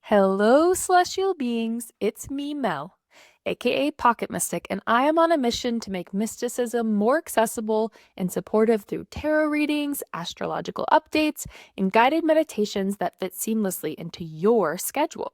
Hello, celestial beings. It's me, Mel, aka Pocket Mystic, and I am on a mission to make mysticism more accessible and supportive through tarot readings, astrological updates, and guided meditations that fit seamlessly into your schedule.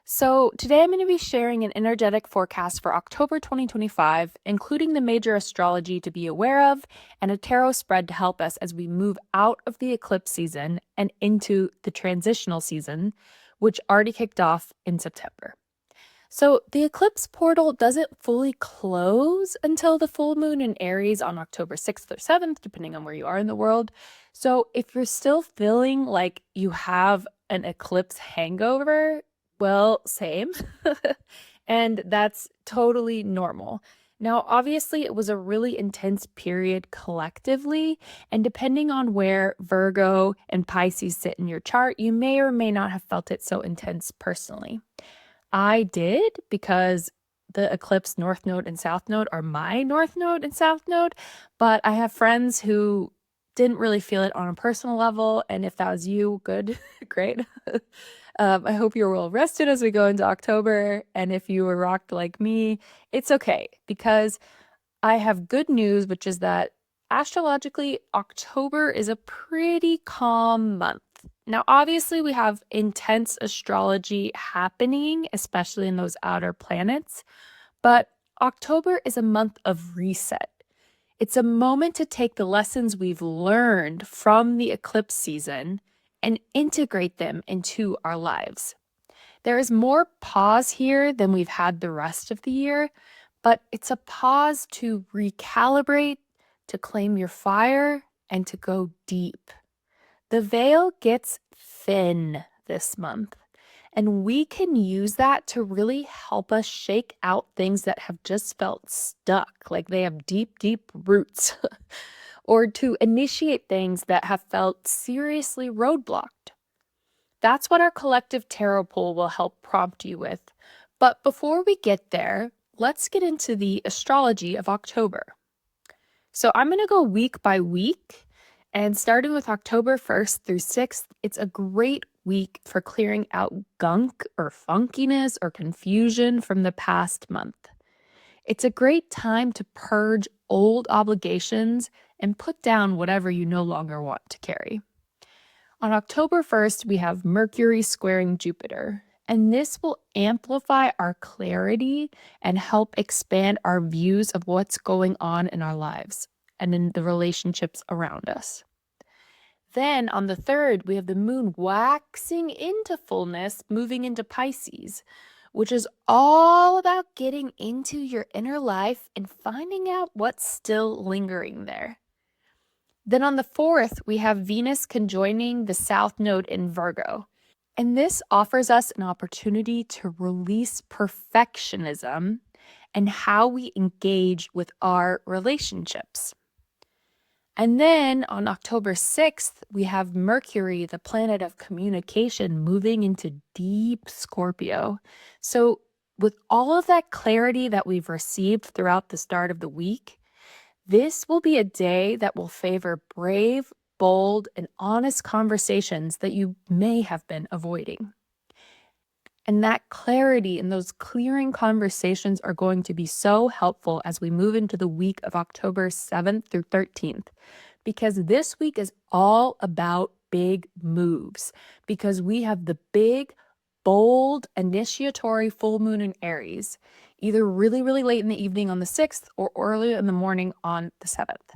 So, today I'm going to be sharing an energetic forecast for October 2025, including the major astrology to be aware of and a tarot spread to help us as we move out of the eclipse season and into the transitional season, which already kicked off in September. So, the eclipse portal doesn't fully close until the full moon in Aries on October 6th or 7th, depending on where you are in the world. So, if you're still feeling like you have an eclipse hangover, well, same. And that's totally normal. Now, obviously, it was a really intense period collectively, and depending on where Virgo and Pisces sit in your chart, you may or may not have felt it so intense personally. I did because the eclipse north node and south node are my north node and south node, but I have friends who didn't really feel it on a personal level, and if that was you, good, great. I hope you're well rested as we go into October, and if you were rocked like me, it's okay because I have good news, which is that astrologically, October is a pretty calm month. Now, obviously, we have intense astrology happening, especially in those outer planets, but October is a month of reset. It's a moment to take the lessons we've learned from the eclipse season and integrate them into our lives. There is more pause here than we've had the rest of the year, but it's a pause to recalibrate, to claim your fire, and to go deep. The veil gets thin this month, and we can use that to really help us shake out things that have just felt stuck, like they have deep, deep roots, or to initiate things that have felt seriously roadblocked. That's what our collective tarot pool will help prompt you with. But before we get there, let's get into the astrology of October. So I'm going to go week by week, and starting with October 1st through 6th, it's a great week for clearing out gunk or funkiness or confusion from the past month. It's a great time to purge old obligations and put down whatever you no longer want to carry. On October 1st, we have Mercury squaring Jupiter, and this will amplify our clarity and help expand our views of what's going on in our lives and in the relationships around us. Then on the 3rd, we have the moon waxing into fullness, moving into Pisces, which is all about getting into your inner life and finding out what's still lingering there. Then on the 4th, we have Venus conjoining the South Node in Virgo. And this offers us an opportunity to release perfectionism and how we engage with our relationships. And then on October 6th, we have Mercury, the planet of communication, moving into deep Scorpio. So with all of that clarity that we've received throughout the start of the week, this will be a day that will favor brave, bold, and honest conversations that you may have been avoiding. And that clarity and those clearing conversations are going to be so helpful as we move into the week of October 7th through 13th, because this week is all about big moves, because we have the big, bold, initiatory full moon in Aries, either really, really late in the evening on the 6th or early in the morning on the 7th.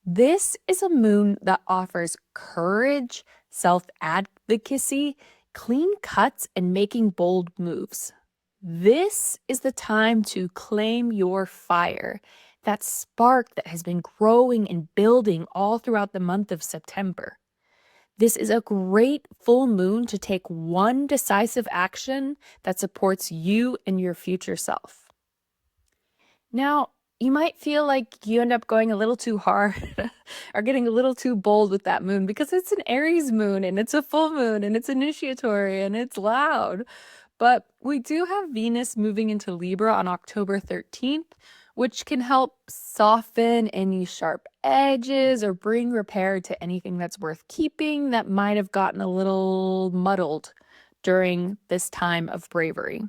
This is a moon that offers courage, self-advocacy, clean cuts, and making bold moves. This is the time to claim your fire, that spark that has been growing and building all throughout the month of September. This is a great full moon to take one decisive action that supports you and your future self. Now, you might feel like you end up going a little too hard or getting a little too bold with that moon because it's an Aries moon and it's a full moon and it's initiatory and it's loud. But we do have Venus moving into Libra on October 13th, which can help soften any sharp edges or bring repair to anything that's worth keeping that might have gotten a little muddled during this time of bravery.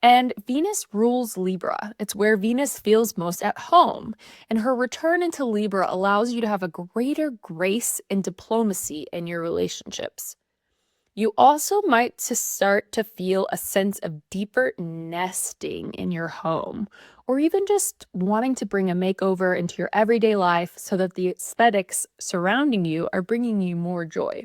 And Venus rules Libra. It's where Venus feels most at home. And her return into Libra allows you to have a greater grace and diplomacy in your relationships. You also might start to feel a sense of deeper nesting in your home, or even just wanting to bring a makeover into your everyday life so that the aesthetics surrounding you are bringing you more joy.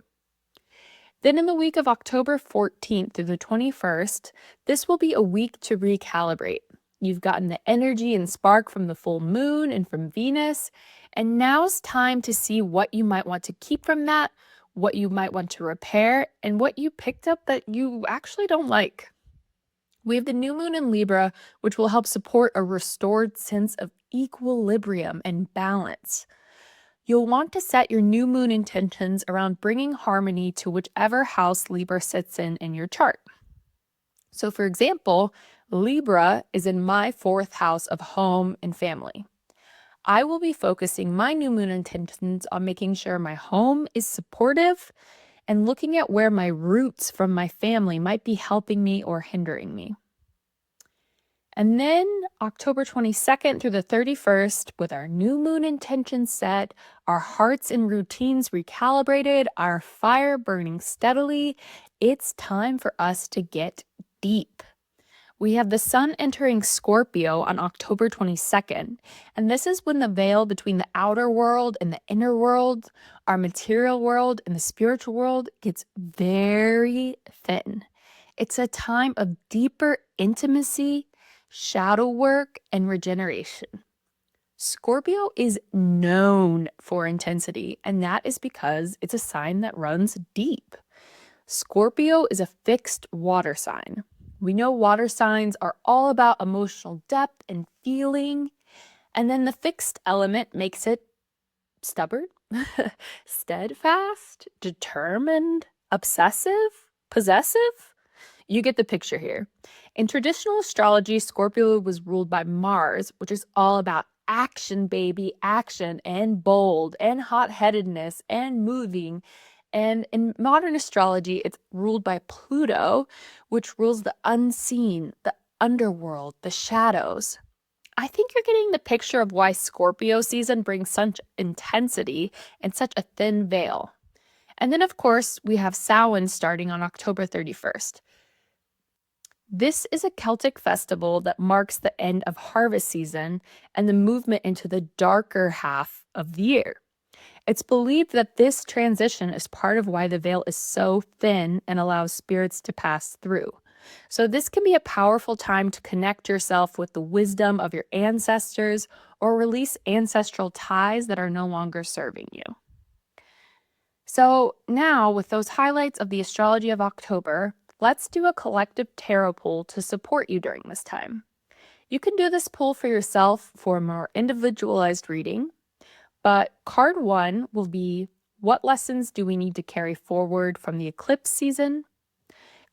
Then in the week of October 14th through the 21st, this will be a week to recalibrate. You've gotten the energy and spark from the full moon and from Venus, and now's time to see what you might want to keep from that, what you might want to repair, and what you picked up that you actually don't like. We have the new moon in Libra, which will help support a restored sense of equilibrium and balance. You'll want to set your new moon intentions around bringing harmony to whichever house Libra sits in your chart. So, for example, Libra is in my 4th house of home and family. I will be focusing my new moon intentions on making sure my home is supportive and looking at where my roots from my family might be helping me or hindering me. And then October 22nd through the 31st, with our new moon intention set, our hearts and routines recalibrated, our fire burning steadily, it's time for us to get deep. We have the sun entering Scorpio on October 22nd, and this is when the veil between the outer world and the inner world, our material world and the spiritual world, gets very thin. It's a time of deeper intimacy, shadow work, and regeneration. Scorpio is known for intensity, and that is because it's a sign that runs deep. Scorpio is a fixed water sign. We know water signs are all about emotional depth and feeling, and then the fixed element makes it stubborn, steadfast, determined, obsessive, possessive. You get the picture here. In traditional astrology, Scorpio was ruled by Mars, which is all about action, baby, action, and bold, and hot-headedness, and moving. And in modern astrology, it's ruled by Pluto, which rules the unseen, the underworld, the shadows. I think you're getting the picture of why Scorpio season brings such intensity and such a thin veil. And then, of course, we have Samhain starting on October 31st. This is a Celtic festival that marks the end of harvest season and the movement into the darker half of the year. It's believed that this transition is part of why the veil is so thin and allows spirits to pass through. So this can be a powerful time to connect yourself with the wisdom of your ancestors or release ancestral ties that are no longer serving you. So now, with those highlights of the astrology of October, let's do a collective tarot pull to support you during this time. You can do this pull for yourself for a more individualized reading, but card 1 will be, what lessons do we need to carry forward from the eclipse season?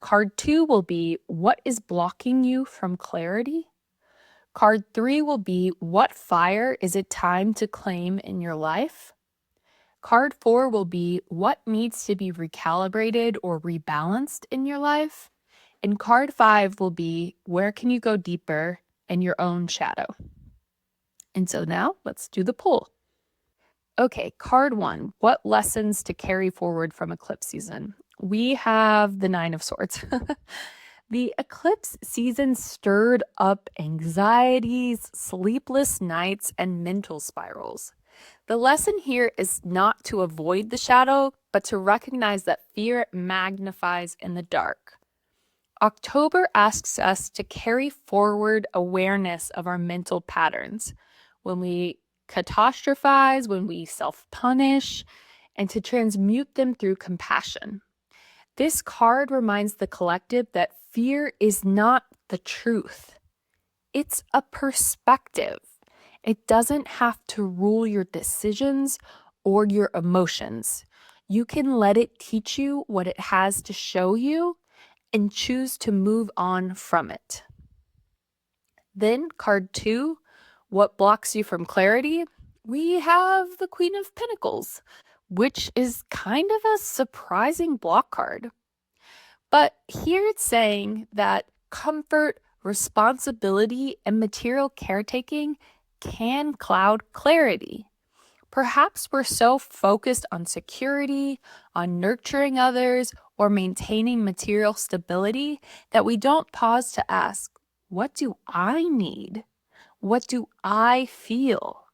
Card 2 will be, what is blocking you from clarity? Card 3 will be, what fire is it time to claim in your life? Card 4 will be, what needs to be recalibrated or rebalanced in your life? And card 5 will be, where can you go deeper in your own shadow? And so now let's do the pull. Okay, card 1, what lessons to carry forward from eclipse season? We have the 9 of Swords. The eclipse season stirred up anxieties, sleepless nights, and mental spirals. The lesson here is not to avoid the shadow, but to recognize that fear magnifies in the dark. October asks us to carry forward awareness of our mental patterns when we catastrophize, when we self-punish, and to transmute them through compassion. This card reminds the collective that fear is not the truth. It's a perspective. It doesn't have to rule your decisions or your emotions. You can let it teach you what it has to show you and choose to move on from it. Then card 2, what blocks you from clarity? We have the Queen of Pentacles, which is kind of a surprising block card. But here it's saying that comfort, responsibility, and material caretaking can cloud clarity. Perhaps we're so focused on security, on nurturing others, or maintaining material stability that we don't pause to ask, what do I need? What do I feel?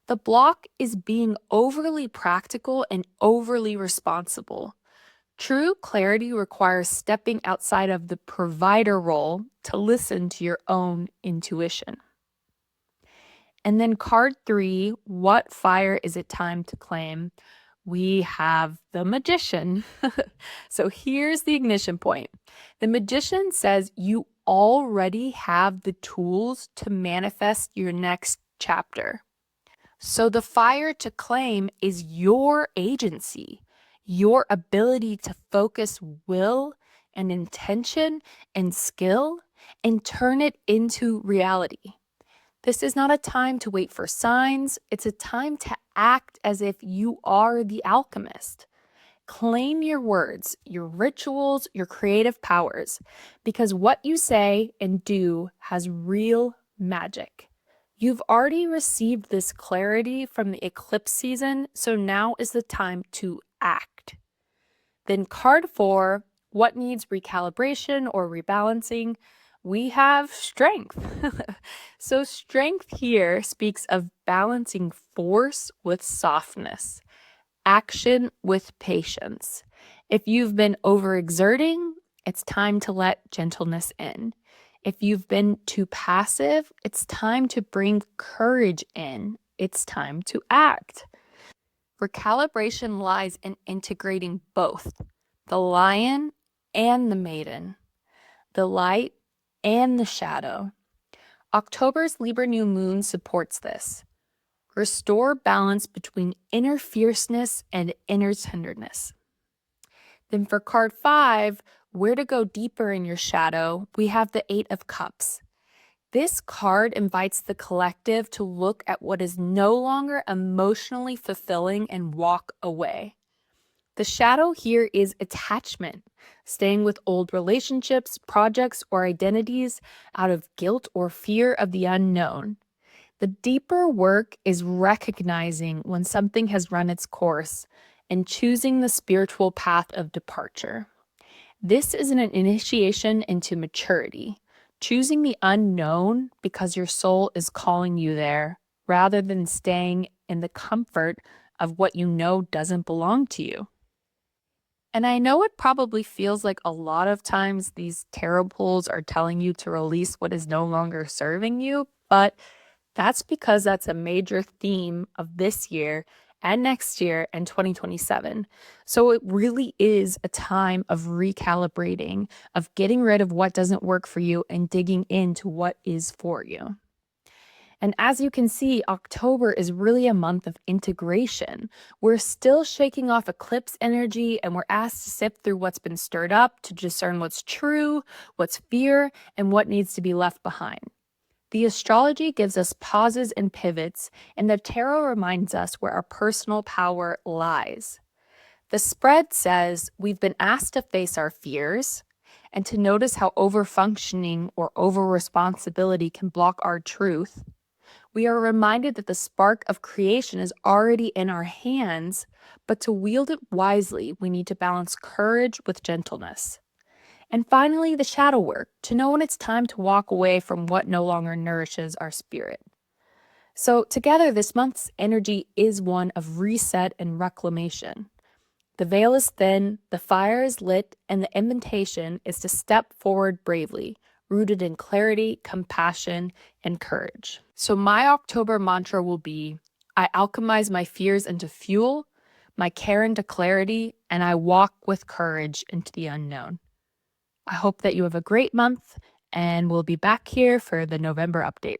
The block is being overly practical and overly responsible. True clarity requires stepping outside of the provider role to listen to your own intuition. And then card 3, what fire is it time to claim? We have the Magician. So here's the ignition point. The Magician says you already have the tools to manifest your next chapter. So the fire to claim is your agency, your ability to focus will and intention and skill and turn it into reality. This is not a time to wait for signs. It's a time to act as if you are the alchemist. Claim your words, your rituals, your creative powers, because what you say and do has real magic. You've already received this clarity from the eclipse season, so now is the time to act. Then card 4, what needs recalibration or rebalancing? We have strength. So strength here speaks of balancing force with softness, action with patience. If you've been overexerting, it's time to let gentleness in. If you've been too passive, it's time to bring courage in. It's time to act. Recalibration lies in integrating both the lion and the maiden, the light and the shadow. October's Libra New Moon supports this. Restore balance between inner fierceness and inner tenderness. Then for card 5, where to go deeper in your shadow, we have the 8 of Cups. This card invites the collective to look at what is no longer emotionally fulfilling and walk away. The shadow here is attachment, staying with old relationships, projects, or identities out of guilt or fear of the unknown. The deeper work is recognizing when something has run its course and choosing the spiritual path of departure. This is an initiation into maturity, choosing the unknown because your soul is calling you there, rather than staying in the comfort of what you know doesn't belong to you. And I know it probably feels like a lot of times these tarot pulls are telling you to release what is no longer serving you, but that's because that's a major theme of this year and next year and 2027. So it really is a time of recalibrating, of getting rid of what doesn't work for you and digging into what is for you. And as you can see, October is really a month of integration. We're still shaking off eclipse energy and we're asked to sift through what's been stirred up to discern what's true, what's fear, and what needs to be left behind. The astrology gives us pauses and pivots, and the tarot reminds us where our personal power lies. The spread says we've been asked to face our fears and to notice how overfunctioning or over-responsibility can block our truth. We are reminded that the spark of creation is already in our hands, but to wield it wisely, we need to balance courage with gentleness. And finally, the shadow work, to know when it's time to walk away from what no longer nourishes our spirit. So together, this month's energy is one of reset and reclamation. The veil is thin, the fire is lit, and the invitation is to step forward bravely, rooted in clarity, compassion, and courage. So my October mantra will be, I alchemize my fears into fuel, my care into clarity, and I walk with courage into the unknown. I hope that you have a great month, and we'll be back here for the November update.